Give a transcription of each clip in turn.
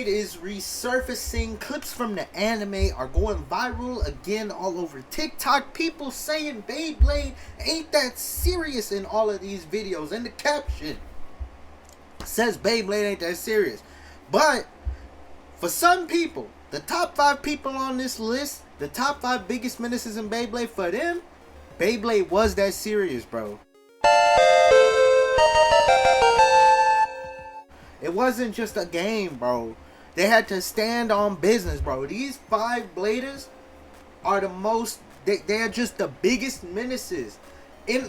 Beyblade is resurfacing. Clips from the anime are going viral again all over TikTok. People saying Beyblade ain't that serious in all of these videos. And the caption says Beyblade ain't that serious. But for some people, the top 5 people on this list, the top 5 biggest menaces in Beyblade, for them, Beyblade was that serious, bro. It wasn't just a game, bro. They had to stand on business, bro. These 5 bladers are the most, they're just the biggest menaces in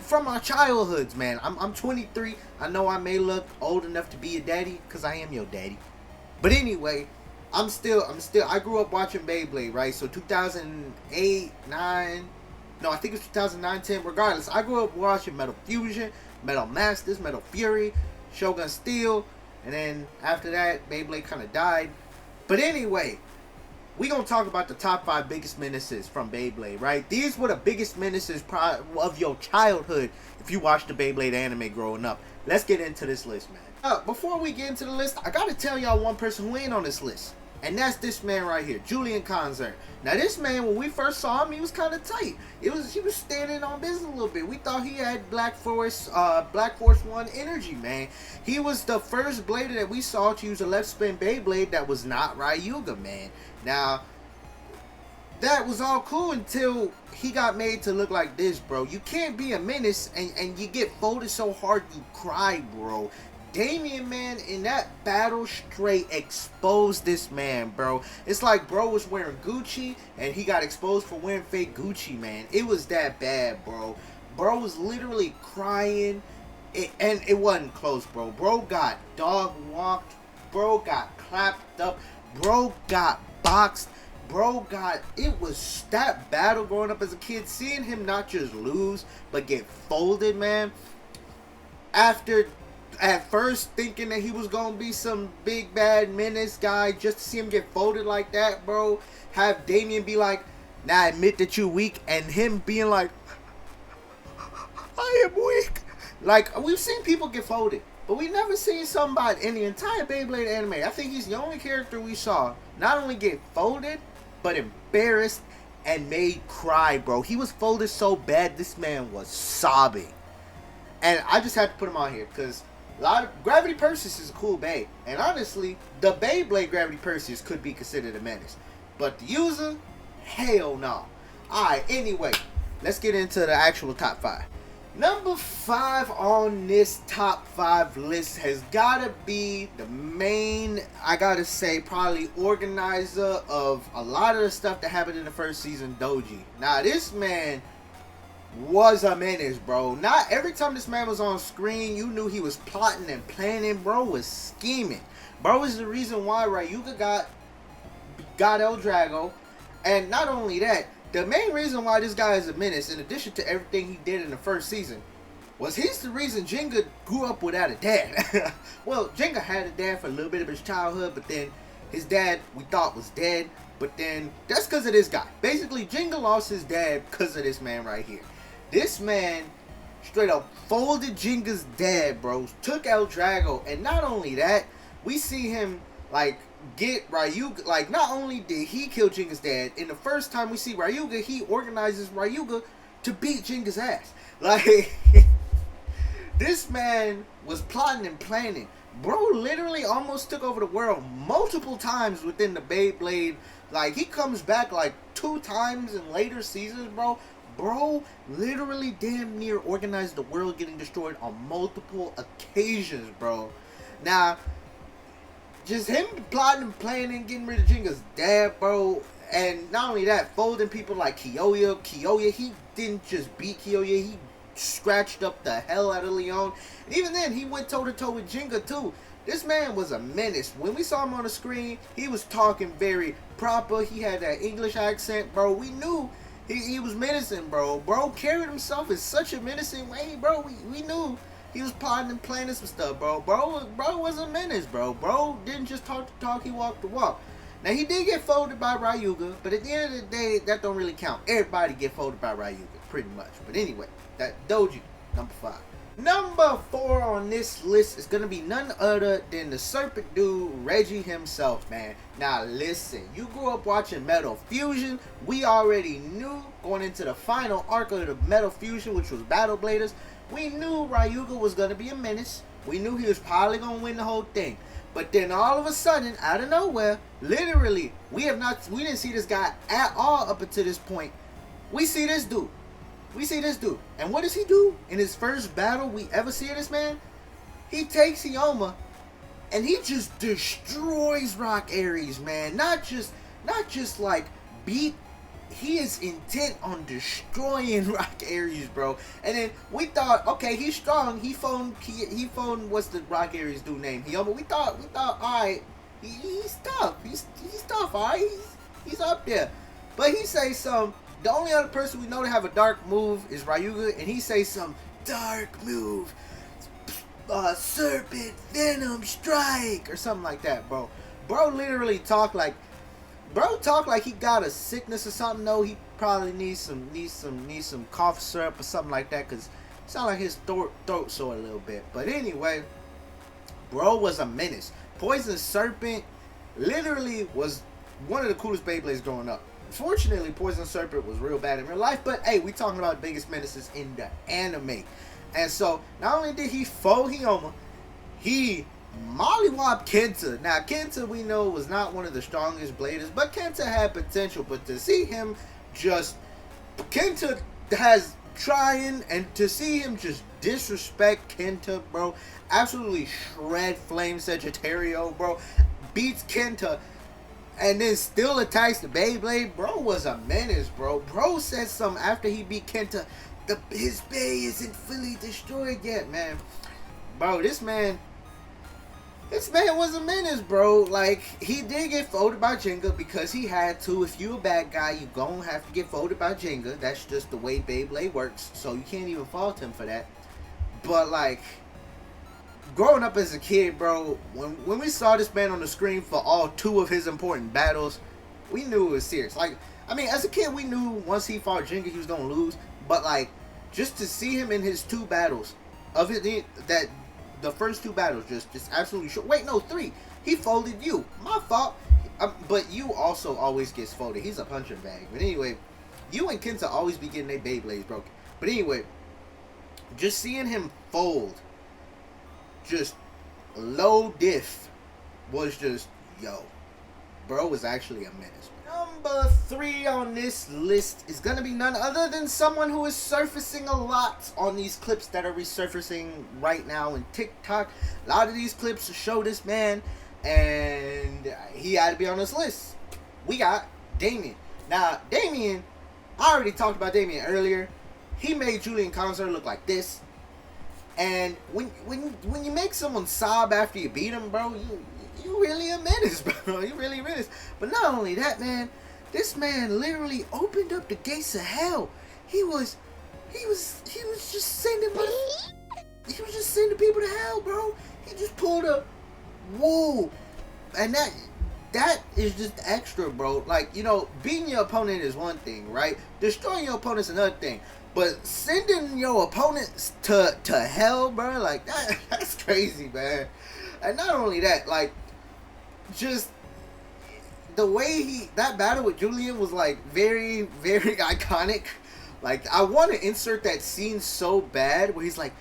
from our childhoods, man. I'm 23. I know I may look old enough to be a daddy, because I am your daddy. But anyway, I grew up watching Beyblade, right? So 2008, 9, no, I think it's 2009, 10, regardless. I grew up watching Metal Fusion, Metal Masters, Metal Fury, Shogun Steel, and then after that, Beyblade kind of died. But anyway, we gonna talk about the top 5 biggest menaces from Beyblade, right? These were the biggest menaces of your childhood if you watched the Beyblade anime growing up. Let's get into this list, man. Before we get into the list, I gotta tell y'all one person who ain't on this list. And that's this man right here, Julian. Now this man, when we first saw him, he was kind of tight. He was standing on business a little bit. We thought he had Black Force 1 energy, man. He was the first blader that we saw to use a left spin Beyblade that was not Ryuga, man. Now, that was all cool until he got made to look like this, bro. You can't be a menace and you get folded so hard you cry, bro. Damian, man, in that battle straight exposed this man, bro. It's like bro was wearing Gucci and he got exposed for wearing fake Gucci, man. It was that bad, bro. Bro was literally crying, and it wasn't close, bro. Bro got dog walked. Bro got clapped up. Bro got boxed. Bro got, it was that battle growing up as a kid, seeing him not just lose but get folded, man. After at first thinking that he was gonna be some big bad menace guy, just to see him get folded like that, bro. Have Damian be like, "Now admit that you weak," and him being like, "I am weak." Like, we've seen people get folded, but we never seen somebody in the entire Beyblade anime. I think he's the only character we saw not only get folded, but embarrassed and made cry, bro. He was folded so bad, this man was sobbing. And I just had to put him on here, because Gravity Perseus is a cool Bey. And honestly, the Beyblade Gravity Perseus could be considered a menace. But the user, hell no. Alright, anyway, let's get into the actual top 5. Number 5 on this top 5 list has gotta be the main, I gotta say, probably organizer of a lot of the stuff that happened in the first season, Doji. Now, this man was a menace, bro. Not every time this man was on screen, you knew he was plotting and planning. Bro was scheming. Bro is the reason why Ryuga got El Drago. And not only that, the main reason why this guy is a menace, in addition to everything he did in the first season, was he's the reason Jenga grew up without a dad. Well, Jenga had a dad for a little bit of his childhood, but then his dad we thought was dead. But then that's because of this guy. Basically, Jenga lost his dad because of this man right here. This man straight up folded Jenga's dad, bro. Took El Drago. And not only that, we see him, like, get Ryuga. Like, not only did he kill Jenga's dad, in the first time we see Ryuga, he organizes Ryuga to beat Jenga's ass. Like, this man was plotting and planning. Bro literally almost took over the world multiple times within the Beyblade. Like, he comes back like 2 times in later seasons, bro. Bro literally damn near organized the world getting destroyed on multiple occasions, bro. Now, just him plotting and planning, getting rid of Jenga's dad, bro. And not only that, folding people like Kiyoya. Kiyoya, he didn't just beat Kiyoya, he scratched up the hell out of Leon. And even then, he went toe-to-toe with Jenga, too. This man was a menace. When we saw him on the screen, he was talking very proper. He had that English accent, bro. We knew he was menacing, bro. Bro carried himself in such a menacing way, bro. We knew he was plotting and planning some stuff, bro. Bro was a menace, bro. Bro didn't just talk the talk, he walked the walk. Now, he did get folded by Ryuga, but at the end of the day, that don't really count. Everybody get folded by Ryuga, pretty much. But anyway, that Doji, number 5. Number 4 on this list is gonna be none other than the Serpent Dude, Reiji himself, man. Now listen, you grew up watching Metal Fusion. We already knew going into the final arc of the Metal Fusion, which was Battle Bladers, we knew Ryuga was gonna be a menace. We knew he was probably gonna win the whole thing. But then all of a sudden, out of nowhere, literally, we didn't see this guy at all up until this point. We see this dude. And what does he do in his first battle we ever see of this man? He takes Ioma and he just destroys Rock Aries, man. Not just like beat. He is intent on destroying Rock Aries, bro. And then we thought, okay, he's strong. He phoned what's the Rock Aries dude name? Ioma. We thought, all right, he's tough. He's tough, all right. He's up there. But he says some. The only other person we know to have a dark move is Ryuga, and he says some dark move, Serpent Venom Strike or something like that, bro. Bro literally talk like he got a sickness or something. No, he probably needs some cough syrup or something like that, cause it sound like his throat sore a little bit. But anyway, bro was a menace. Poison Serpent literally was one of the coolest Beyblades growing up. Fortunately, Poison Serpent was real bad in real life, but hey, we talking about the biggest menaces in the anime. And so, not only did he fold Ioma, he mollywopped Kenta. Now, Kenta, we know, was not one of the strongest bladers, but Kenta had potential. But to see him just... Kenta has trying, and to see him just disrespect Kenta, bro, absolutely shred Flame Sagittario, bro, beats Kenta, and then still attacks the Beyblade, bro was a menace, bro. Bro said something after he beat Kenta, his Bay isn't fully destroyed yet, man. Bro, this man was a menace, bro. Like, he did get folded by Jenga because he had to. If you a bad guy, you gonna have to get folded by Jenga. That's just the way Beyblade works, so you can't even fault him for that. But, like, growing up as a kid, bro, when we saw this man on the screen for all 2 of his important battles, we knew it was serious. Like, I mean, as a kid, we knew once he fought Jenga, he was gonna lose. But, like, just to see him in his 2 battles, the first 2 battles, just absolutely short. Wait, no, 3. He folded you. My fault. But you also always gets folded. He's a punching bag. But anyway, you and Kenta always be getting their Beyblades broken. But anyway, just seeing him fold, just low diff, was just, yo, bro was actually a menace. Number 3 on this list is gonna be none other than someone who is surfacing a lot on these clips that are resurfacing right now in TikTok. A lot of these clips show this man, and he had to be on this list. We got Damian. Now, Damian, I already talked about Damian earlier. He made Julian Concert look like this. And when you make someone sob after you beat him, bro, you really a menace, bro. You really a menace. But not only that, man, this man literally opened up the gates of hell. He was just sending people to hell, bro. He just pulled a whoa, and that is just extra, bro. Like, you know, beating your opponent is one thing, right? Destroying your opponent's another thing. But sending your opponents to hell, bro, like, that's crazy, man. And not only that, like, just the way that battle with Julian was, like, very, very iconic. Like, I want to insert that scene so bad where he's like,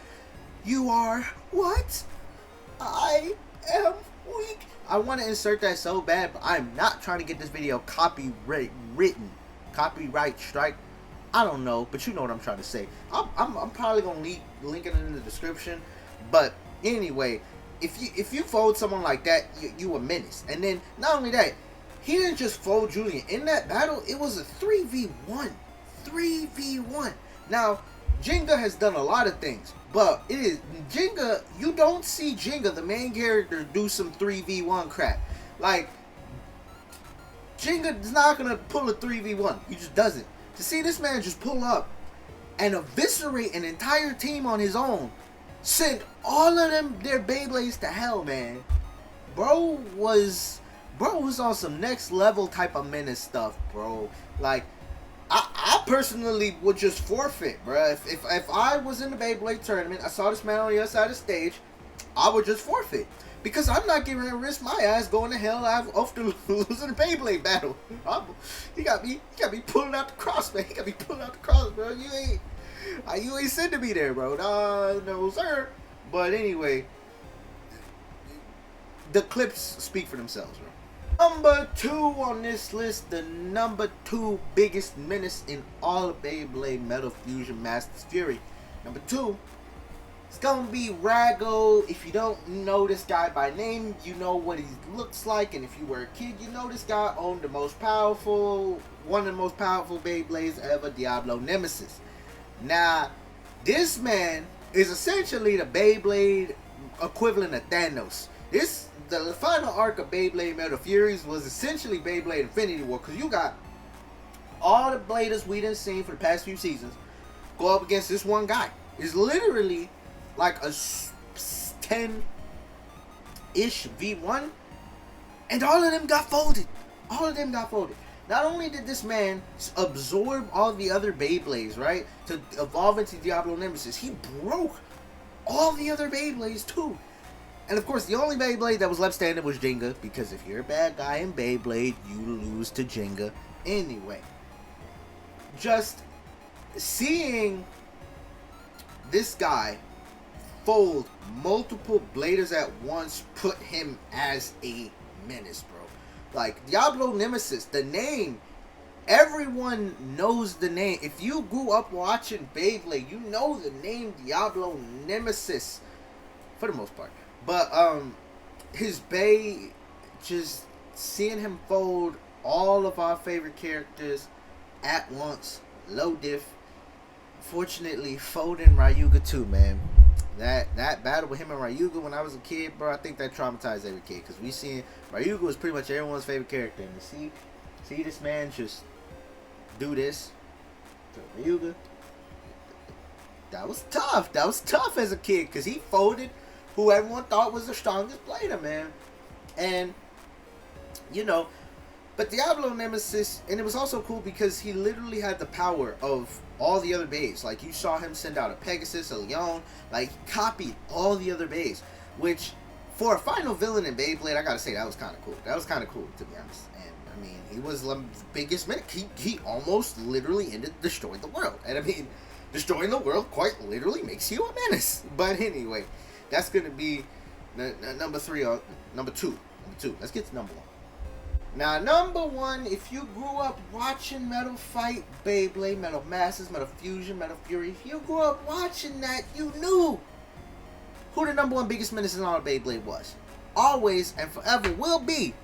you are what? I am weak. I want to insert that so bad, but I'm not trying to get this video copyright strike. I don't know, but you know what I'm trying to say. I'm probably gonna link it in the description. But anyway, if you fold someone like that, you a menace. And then not only that, he didn't just fold Julian in that battle. It was a 3v1. Now, Jenga has done a lot of things, but it is Jenga. You don't see Jenga, the main character, do some 3v1 crap. Like, Jenga is not gonna pull a 3v1. He just doesn't. To see this man just pull up and eviscerate an entire team on his own, send all of their Beyblades to hell, man. Bro was on some next level type of menace stuff, bro. Like, I personally would just forfeit, bro. If I was in the Beyblade tournament, I saw this man on the other side of the stage, I would just forfeit. Because I'm not getting to risk my ass going to hell after losing a Beyblade battle. He got me pulling out the cross, man. He got me pulling out the cross, bro. You ain't sending me there, bro. No, sir. But anyway, the clips speak for themselves, bro. Number 2 on this list, the number 2 biggest menace in all of Beyblade Metal Fusion Masters Fury. Number 2, it's gonna be Rago. If you don't know this guy by name, you know what he looks like, and if you were a kid, you know this guy owned one of the most powerful Beyblades ever, Diablo Nemesis. Now, this man is essentially the Beyblade equivalent of Thanos. The final arc of Beyblade Metal Furies was essentially Beyblade Infinity War, because you got all the bladers we done seen for the past few seasons go up against this one guy. It's literally like a 10-ish V1, and all of them got folded. Not only did this man absorb all the other Beyblades, right, to evolve into Diablo Nemesis, he broke all the other Beyblades too. And of course, the only Beyblade that was left standing was Jenga, because if you're a bad guy in Beyblade, you lose to Jenga anyway. Just seeing this guy fold multiple bladers at once put him as a menace, bro. Like, Diablo Nemesis, the name, everyone knows the name. If you grew up watching Beyblade, you know the name Diablo Nemesis for the most part. But his Bey, just seeing him fold all of our favorite characters at once, low diff. Fortunately, folding Ryuga too, man. That battle with him and Ryuga when I was a kid, bro, I think that traumatized every kid, because we seen Ryuga was pretty much everyone's favorite character, and to see this man just do this to Ryuga, that was tough. That was tough as a kid, because he folded who everyone thought was the strongest blader, man. And, you know, but Diablo Nemesis, and it was also cool because he literally had the power of all the other bays. Like, you saw him send out a Pegasus, a Leon, like, he copied all the other bays, which, for a final villain in Beyblade, I gotta say, that was kind of cool. That was kind of cool, to be honest. And, I mean, he was the biggest menace. He almost literally ended destroying the world. And, I mean, destroying the world quite literally makes you a menace. But anyway, that's going to be number 3 or number 2. Let's get to number 1. Now, number 1, if you grew up watching Metal Fight, Beyblade, Metal Masters, Metal Fusion, Metal Fury, if you grew up watching that, you knew who the number 1 biggest menace in all of Beyblade was. Always and forever will be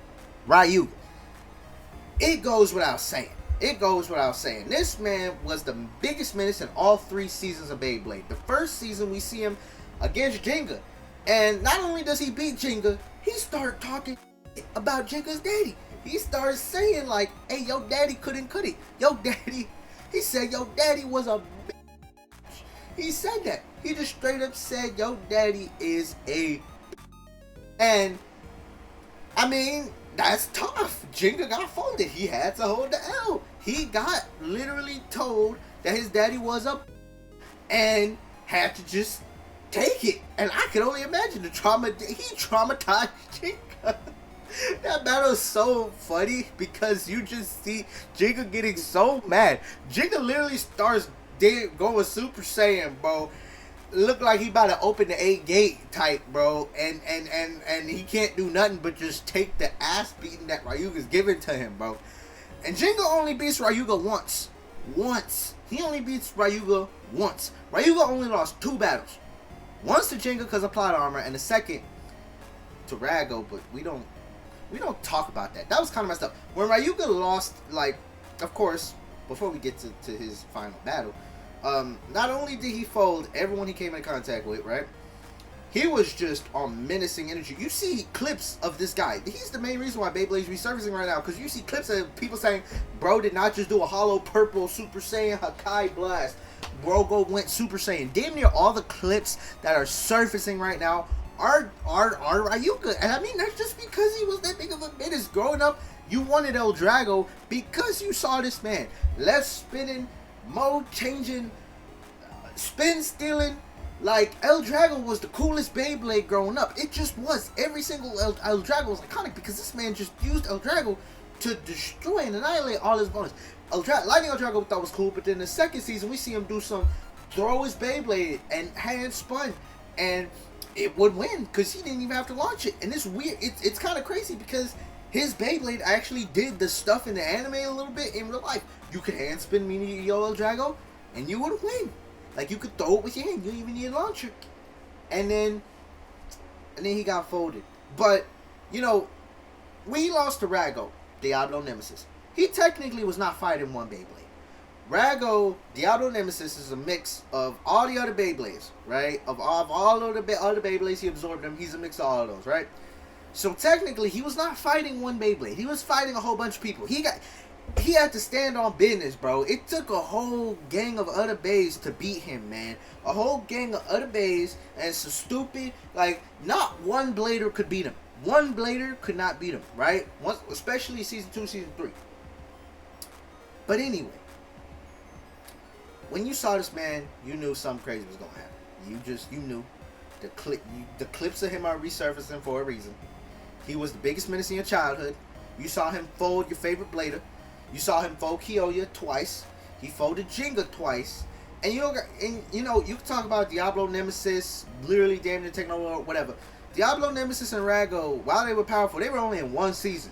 Ryuga. It goes without saying. This man was the biggest menace in all 3 seasons of Beyblade. The first season, we see him against Jenga. And not only does he beat Jenga, he started talking about Jenga's daddy. He started saying, like, hey, your daddy couldn't cut it. He said your daddy was a bitch. He said that. He just straight up said your daddy is a bitch. And, I mean, that's tough. Jenga got folded. He had to hold the L. He got literally told that his daddy was a bitch and had to just take it. And I can only imagine the trauma. He traumatized Jenga. That battle is so funny because you just see Jenga getting so mad. Jenga literally starts going Super Saiyan, bro. Look like he about to open the 8 gate type, bro. And he can't do nothing but just take the ass beating that Ryuga's giving to him, bro. And Jenga only beats Ryuga once. He only beats Ryuga once. Ryuga only lost 2 battles. Once to Jenga because of plot armor, and the second to Rago, but we don't talk about that. That was kind of messed up. When Ryuga lost, like, of course, before we get to his final battle, not only did he fold everyone he came in contact with, right? He was just on menacing energy. You see clips of this guy. He's the main reason why Beyblade's resurfacing right now, because you see clips of people saying, bro did not just do a hollow purple Super Saiyan Hakai Blast. Rago went Super Saiyan. Damn near all the clips that are surfacing right now are Ryuga. And I mean, that's just because he was that big of a menace. Growing up, you wanted El Drago because you saw this man left spinning mode changing, spin stealing. Like, El Drago was the coolest Beyblade growing up. It just was. Every single El Drago was iconic because this man just used El Drago to destroy and annihilate all his opponents. Lightning El Drago thought was cool, but then the second season we see him do some throw his Beyblade and hand spun, and it would win because he didn't even have to launch it. And it's weird. It's kind of crazy because his Beyblade actually did the stuff in the anime a little bit in real life. You could hand spin Mini Yo El Drago, and you would win. Like, you could throw it with your hand. You don't even need a launcher. And then he got folded. But, you know, when he lost to Rago, Diablo Nemesis, he technically was not fighting one Beyblade. Rago, Diablo Nemesis, is a mix of all the other Beyblades, right? Of all of the other Beyblades, he absorbed them. He's a mix of all of those, right? So technically, he was not fighting one Beyblade. He was fighting a whole bunch of people. He had to stand on business, bro. It took a whole gang of other bays to beat him, man. A whole gang of other bays, and some stupid, like, not one blader could beat him. One blader could not beat him, right? Especially season 2, season 3. But anyway, when you saw this man, you knew something crazy was gonna happen. You knew. The clips of him are resurfacing for a reason. He was the biggest menace in your childhood. You saw him fold your favorite blader. You saw him fold Kyoya twice. He folded Jenga twice. And you can talk about Diablo Nemesis, literally Damian taking over, whatever. Diablo Nemesis and Rago, while they were powerful, they were only in one season.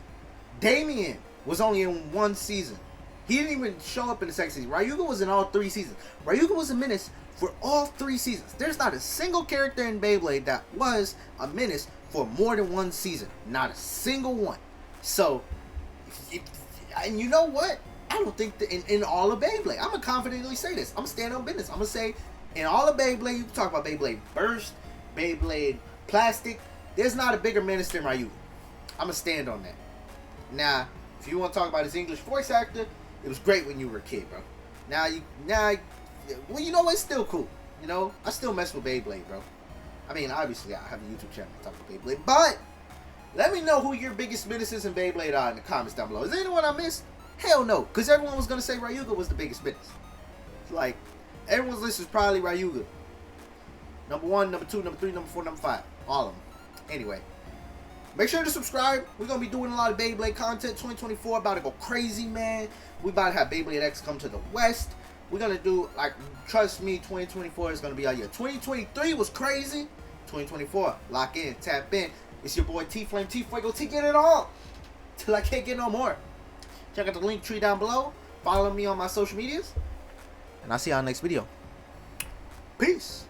Damian was only in one season. He didn't even show up in the second season. Ryuga was in all 3 seasons. Ryuga was a menace for all 3 seasons. There's not a single character in Beyblade that was a menace for more than 1 season. Not a single one. So, and you know what? I don't think that in all of Beyblade, I'm going to confidently say this. I'm going to stand on business. I'm going to say, in all of Beyblade, you can talk about Beyblade Burst, Beyblade Plastic, there's not a bigger menace than Ryuga. I'm going to stand on that. Now, if you want to talk about his English voice actor, it was great when you were a kid, bro. Well, you know what? It's still cool. You know, I still mess with Beyblade, bro. I mean, obviously, I have a YouTube channel to talk about Beyblade, but let me know who your biggest menaces in Beyblade are in the comments down below. Is there anyone I missed? Hell no, because everyone was going to say Ryuga was the biggest menace. Like, everyone's list is probably Ryuga. Number 1, number 2, number 3, number 4, number 5. All of them. Anyway, make sure to subscribe. We're going to be doing a lot of Beyblade content. 2024 about to go crazy, man. We about to have Beyblade X come to the West. We're going to do, like, trust me, 2024 is going to be our year. 2023 was crazy. 2024, lock in, tap in. It's your boy T-Flame, T-Fuego, T get it all. Till I can't get no more. Check out the link tree down below. Follow me on my social medias. And I'll see y'all next video. Peace.